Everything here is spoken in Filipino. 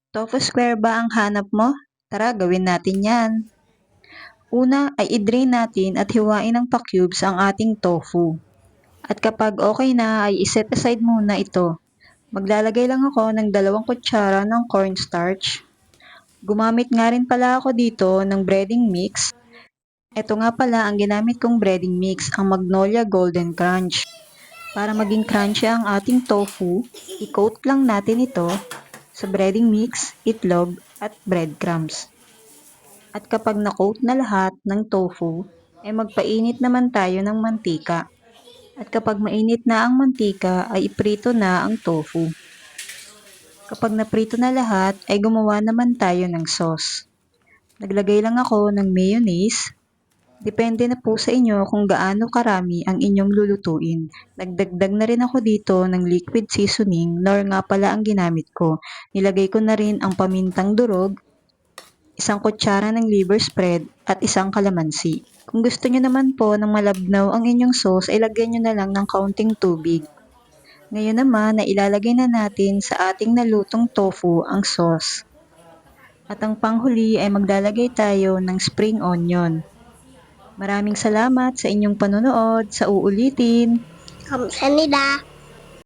Tofu square ba ang hanap mo? Tara, gawin natin yan. Una ay i-drain natin at hiwain ng pa-cubes ang ating tofu. At kapag okay na ay iset aside muna ito. Maglalagay lang ako ng 2 kutsara ng cornstarch. Gumamit nga rin pala ako dito ng breading mix. Ito nga pala ang ginamit kong breading mix, ang Magnolia Golden Crunch. Para maging crunchy ang ating tofu, i-coat lang natin ito sa breading mix, itlog, at breadcrumbs. At kapag na-coat na lahat ng tofu, ay magpainit naman tayo ng mantika. At kapag mainit na ang mantika, ay iprito na ang tofu. Kapag naprito na lahat, ay gumawa naman tayo ng sauce. Naglagay lang ako ng mayonnaise. Depende na po sa inyo kung gaano karami ang inyong lulutuin. Nagdagdag na rin ako dito ng liquid seasoning, nor nga pala ang ginamit ko. Nilagay ko na rin ang pamintang durog, 1 kutsara ng liver spread, at 1 kalamansi. Kung gusto nyo naman po ng malabnaw ang inyong sauce, ay lagyan nyo na lang ng kaunting tubig. Ngayon naman na ilalagay na natin sa ating nalutong tofu ang sauce. At ang panghuli ay maglalagay tayo ng spring onion. Maraming salamat sa inyong panonood. Sa uulitin. 감사합니다.